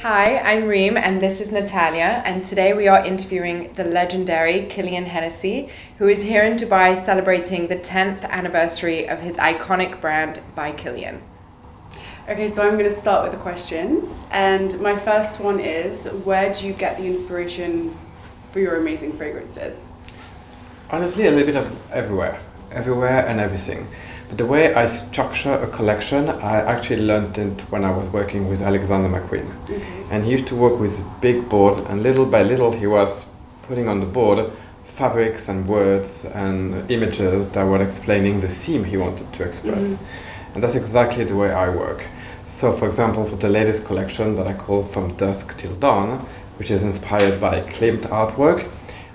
Hi, I'm Reem and this is Natalya, and today we are interviewing the legendary Kilian Hennessy, who is here in Dubai celebrating the 10th anniversary of his iconic brand by Kilian. Okay, so I'm going to start with the questions, and my first one is, where do you get the inspiration for your amazing fragrances? Honestly, a little bit of everywhere and everything. But the way I structure a collection, I actually learned it when I was working with Alexander McQueen. Okay. And he used to work with big boards, and little by little he was putting on the board fabrics and words and images that were explaining the theme he wanted to express. And that's exactly the way I work. So for example, for the latest collection that I call From Dusk Till Dawn, which is inspired by Klimt artwork,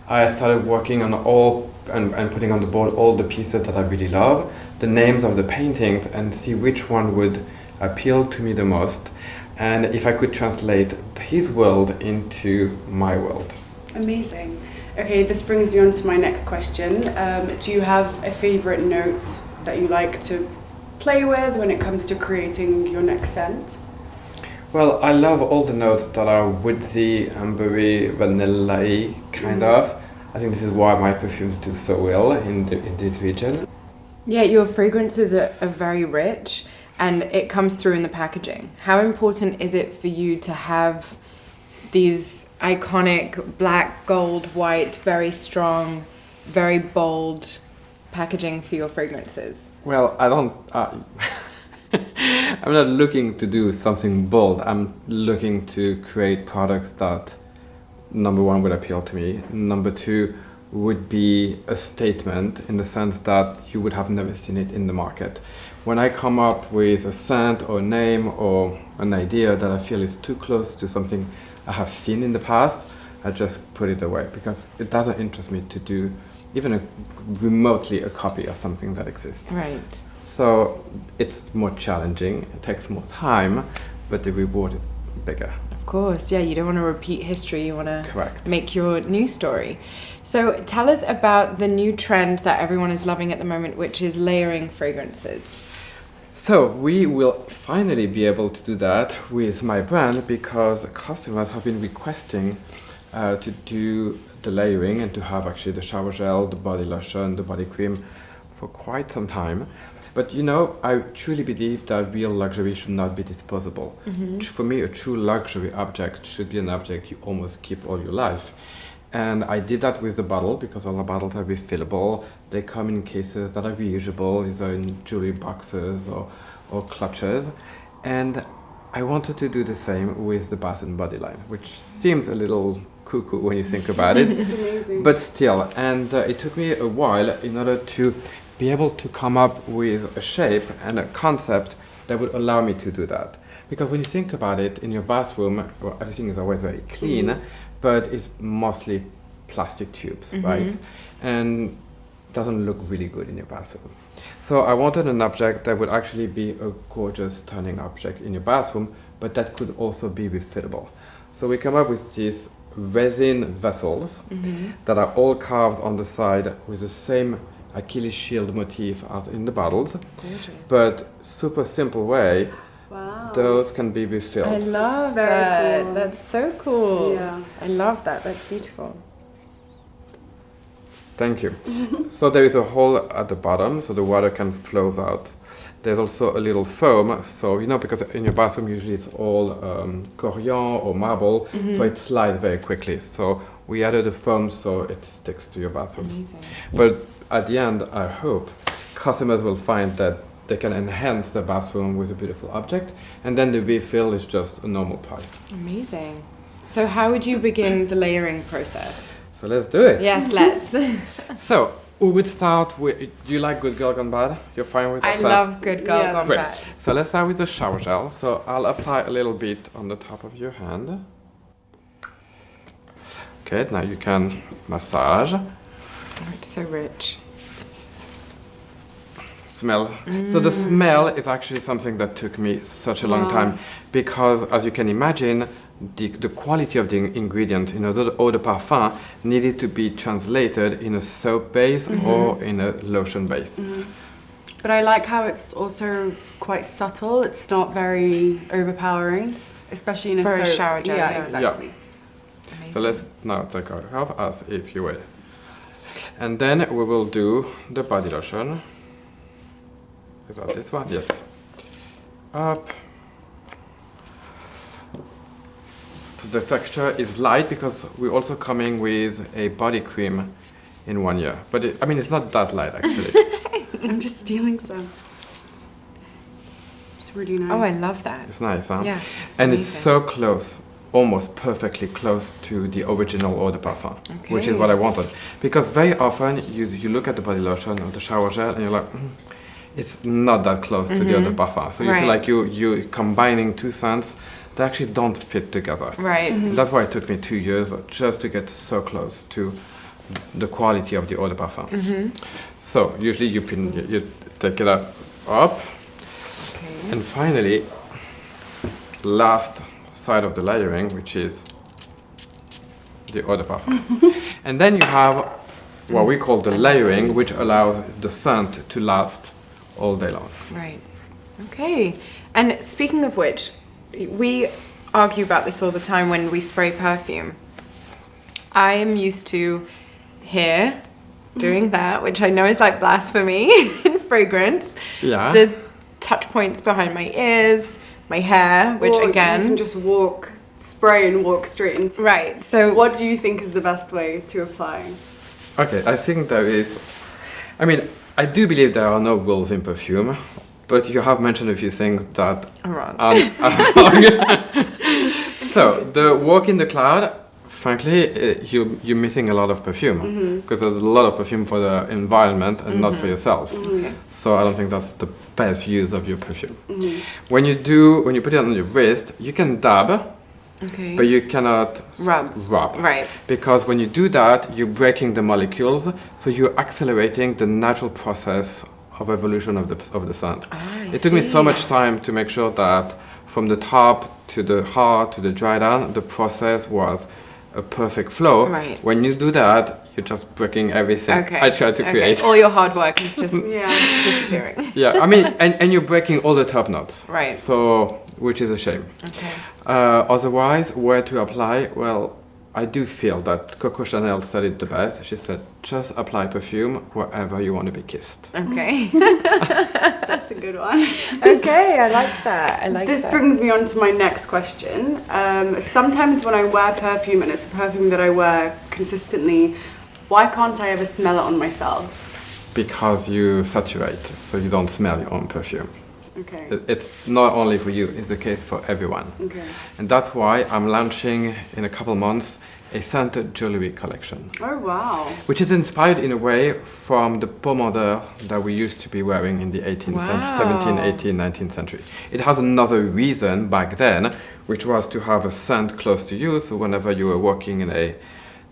I started working on all and putting on the board all the pieces that I really love, the names of the paintings, and see which one would appeal to me the most, and if I could translate his world into my world. Amazing. Okay, this brings me on to my next question. Do you have a favorite note that you like to play with when it comes to creating your next scent? Well, I love all the notes that are woodsy, ambery, vanilla-y, kind of. I think this is why my perfumes do so well in this region. Yeah, your fragrances are very rich and it comes through in the packaging. How important is it for you to have these iconic black, gold, white, very strong, very bold packaging for your fragrances? Well, I'm not looking to do something bold. I'm looking to create products that, number one, would appeal to me. Number two, would be a statement in the sense that you would have never seen it in the market. When I come up with a scent or a name or an idea that I feel is too close to something I have seen in the past, I just put it away because it doesn't interest me to do even remotely a copy of something that exists. Right. So it's more challenging, it takes more time, but the reward is bigger. Of course, yeah, you don't want to repeat history, you want to Correct. make your new story. So tell us about the new trend that everyone is loving at the moment, which is layering fragrances. So we will finally be able to do that with my brand because customers have been requesting to do the layering and to have actually the shower gel, the body lotion, the body cream for quite some time. But you know, I truly believe that real luxury should not be disposable. For me, a true luxury object should be an object you almost keep all your life. And I did that with the bottle because all the bottles are refillable. They come in cases that are reusable, either in jewelry boxes or clutches. And I wanted to do the same with the Bath and Body line, which seems a little cuckoo when you think about it. It's amazing. But still, and it took me a while in order to be able to come up with a shape and a concept that would allow me to do that. Because when you think about it, in your bathroom, well, everything is always very clean, but it's mostly plastic tubes, right? And doesn't look really good in your bathroom. So I wanted an object that would actually be a gorgeous, stunning object in your bathroom, but that could also be refillable. So we come up with these resin vessels that are all carved on the side with the same Achilles shield motif as in the bottles. Gorgeous. But super simple way. Wow. Those can be refilled. I love very that. cool. That's so cool. Yeah. I love that. That's beautiful. Thank you. So there is a hole at the bottom so the water can flow out. There's also a little foam, so you know, because in your bathroom usually it's all corian or marble, so it slides very quickly. So we added a foam so it sticks to your bathroom. Amazing. But at the end, I hope customers will find that they can enhance the bathroom with a beautiful object, and then the refill is just a normal price. Amazing. So how would you begin the layering process? So let's do it. Yes, let's. So we would start with, do you like Good Girl Gone Bad? You're fine with I that? love Good Girl Yeah. Gone Great. Bad. So let's start with the shower gel. So I'll apply a little bit on the top of your hand. Okay, now you can massage. Oh, it's so rich. Smell. So the smell is actually something that took me such a long time because, as you can imagine, the quality of the ingredient, you know, the eau de parfum needed to be translated in a soap base or in a lotion base. But I like how it's also quite subtle. It's not very overpowering. especially in a For a soap. shower gel, Yeah, yeah. exactly. So Amazing. let's now take out half as if you will. And then we will do the body lotion. Is that this one? Yes. Up. So the texture is light because we're also coming with a body cream in 1 year. But it's not that light actually. I'm just stealing some. It's really nice. Oh, I love that. It's nice, huh? Yeah. And it's amazing. so close, almost perfectly close to the original eau de parfum, which is Okay. what I wanted. Because very often you look at the body lotion or the shower gel and you're like, it's not that close to the eau de parfum. So you feel Right. like you're combining two scents that actually don't fit together. Right. And that's why it took me 2 years just to get so close to the quality of the eau de parfum. So usually you take it up, Okay. and finally, last side of the layering, which is the eau de parfum. And then you have what we call the layering, which allows the scent to last all day long. Right. Okay. And speaking of which, we argue about this all the time when we spray perfume. I am used to here doing that, which I know is like blasphemy in fragrance. Yeah. The touch points behind my ears, my hair, which Or you again. can just spray and walk straight into. Right. So What do you think is the best way to apply? Okay, I think there is. I do believe there are no rules in perfume, but you have mentioned a few things that I'm wrong. are wrong. So the walk in the cloud, frankly, you're missing a lot of perfume because there's a lot of perfume for the environment and not for yourself. So I don't think that's the best use of your perfume. When you put it on your wrist, you can dab, Okay. but you cannot Rub. Right. because when you do that, you're breaking the molecules, so you're accelerating the natural process of evolution of the scent. It took me so much time to make sure that from the top to the heart to the dry down, the process was a perfect flow. Right. When you do that, you're just breaking everything Okay. I tried to create. All your hard work is just Yeah. disappearing. Yeah, and you're breaking all the top notes. Right. So, which is a shame. Okay. Otherwise, where to apply? Well, I do feel that Coco Chanel said it the best. She said, just apply perfume wherever you want to be kissed. Okay. That's a good one. Okay, I like that. I like This that. brings me on to my next question. Sometimes when I wear perfume, and it's a perfume that I wear consistently, why can't I ever smell it on myself? Because you saturate, so you don't smell your own perfume. Okay. It's not only for you, it's the case for everyone. Okay. And that's why I'm launching in a couple months a scented jewelry collection, Oh wow. which is inspired in a way from the pomander that we used to be wearing in the 18th century, 17th, 18th, 19th century. It has another reason back then, which was to have a scent close to you, so whenever you were walking in a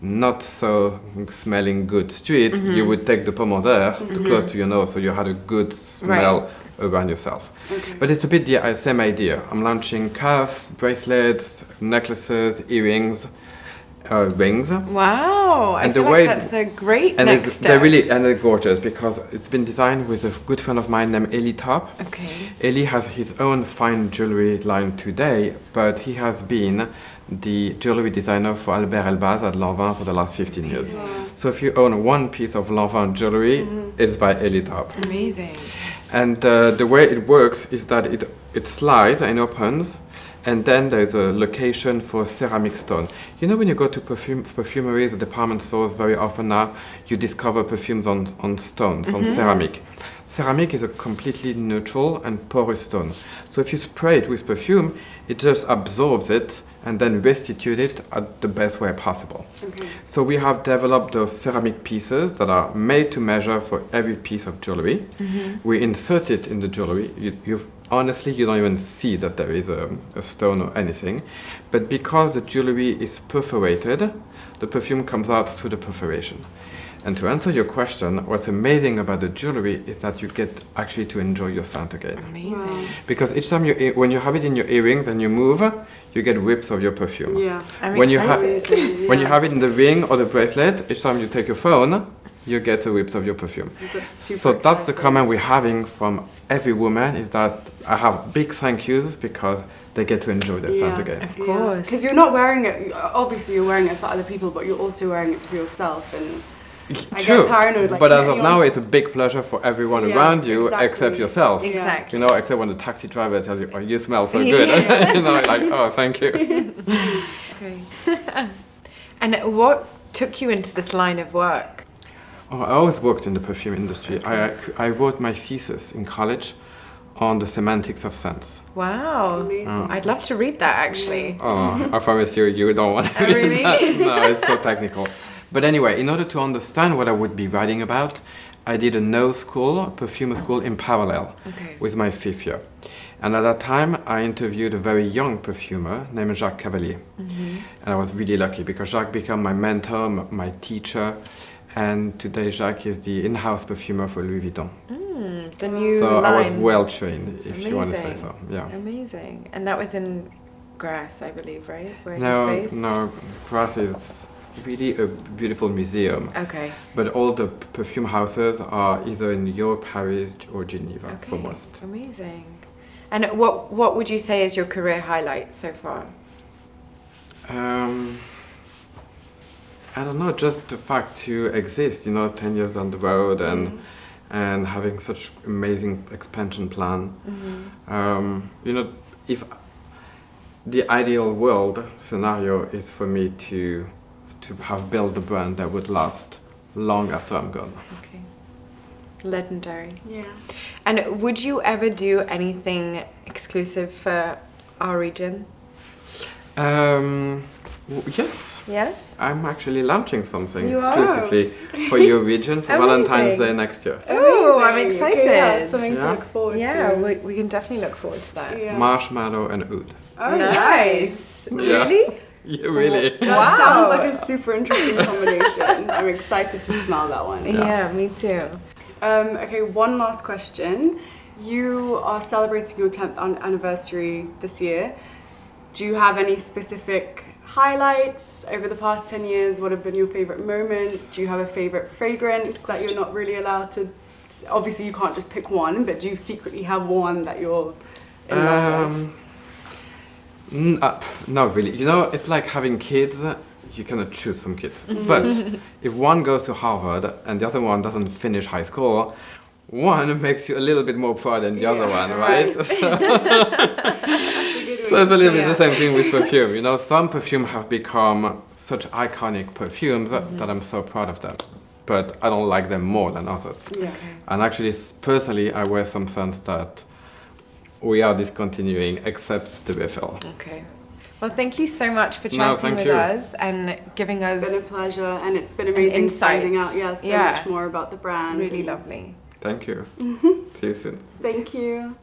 not so smelling good street, you would take the pomander close to your nose, so you had a good smell around yourself. Okay. But it's a bit the same idea. I'm launching cuffs, bracelets, necklaces, earrings, rings. Wow, I And feel the like way- that's a great And next step. they're gorgeous because it's been designed with a good friend of mine named Elie Top. Okay. Elie has his own fine jewelry line today, but he has been the jewelry designer for Albert Elbaz at Lanvin for the last 15 years. So if you own one piece of Lanvin jewelry, it's by Elie Top. Amazing. And the way it works is that it slides and opens, and then there's a location for ceramic stone. You know, when you go to perfumeries or department stores, very often now you discover perfumes on stones, on ceramic. Ceramic is a completely neutral and porous stone. So if you spray it with perfume, it just absorbs it and then restitute it at the best way possible. Okay. So we have developed those ceramic pieces that are made to measure for every piece of jewelry. We insert it in the jewelry. Honestly, you don't even see that there is a stone or anything. But because the jewelry is perforated, the perfume comes out through the perforation. And to answer your question, what's amazing about the jewelry is that you get actually to enjoy your scent again. Amazing. Because each time when you have it in your earrings and you move, you get whips of your perfume. Yeah. I'm When you excited. when you have it in the ring or the bracelet, each time you take your phone, you get a whiff of your perfume. That's So that's the comment we're having from every woman, is that I have big thank yous because they get to enjoy their scent again. Of course. Because you're not wearing it, obviously you're wearing it for other people, but you're also wearing it for yourself. And I True, get paranoid. Like, but as of now, it's a big pleasure for everyone around you, exactly. except yourself. Exactly. You know, except when the taxi driver tells you, "Oh, you smell so good," you know, like, "Oh, thank you." Okay. And what took you into this line of work? Oh, I always worked in the perfume industry. I wrote my thesis in college on the semantics of scents. Wow. Amazing. I'd love to read that actually. Oh, I promise you, you don't want to Oh, read really? that. No, it's so technical. But anyway, in order to understand what I would be writing about, I did a perfumer school in parallel with my 5th year. And at that time, I interviewed a very young perfumer named Jacques Cavalier. And I was really lucky because Jacques became my mentor, my teacher. And today Jacques is the in-house perfumer for Louis Vuitton. The new So line. I was well trained, if you want to say so. Yeah. Amazing. And that was in Grasse, I believe, right? Where No, he's based? no, Grasse is really a beautiful museum. Okay. But all the perfume houses are either in New York, Paris, or Geneva for most. Amazing. And what would you say is your career highlight so far? I don't know, just the fact to exist, 10 years down the road and having such amazing expansion plan. If the ideal world scenario is for me to have built a brand that would last long after I'm gone. Okay. Legendary. Yeah. And would you ever do anything exclusive for our region? Yes. Yes? I'm actually launching something You are? exclusively for your region for Valentine's Amazing. Day next year. Oh, I'm Amazing. excited. Okay, yeah, something Yeah. to look forward to. Yeah, we can definitely look forward to that. Yeah. Marshmallow and oud. Oh, Nice. Yeah. Really? Yeah, really. That Wow. sounds like a super interesting combination. I'm excited to smell that one. Yeah, me too. Okay, one last question. You are celebrating your 10th anniversary this year. Do you have any specific highlights over the past 10 years? What have been your favorite moments? Do you have a favorite fragrance that you're not really allowed to? Obviously, you can't just pick one, but do you secretly have one that you're in love with? Not really. It's like having kids. You cannot choose from kids. But if one goes to Harvard and the other one doesn't finish high school, one makes you a little bit more proud than the other one, right? So it's a little bit the same thing with perfume. Some perfume have become such iconic perfumes that I'm so proud of them. But I don't like them more than others. Yeah. And actually, personally, I wear some scents that we are discontinuing, except the refill. Okay. Well, thank you so much for No, chatting thank with you. us and giving us It's been a pleasure, and it's been amazing insight. finding out so Yeah. much more about the brand. really lovely. Thank you. See you soon. Thank you.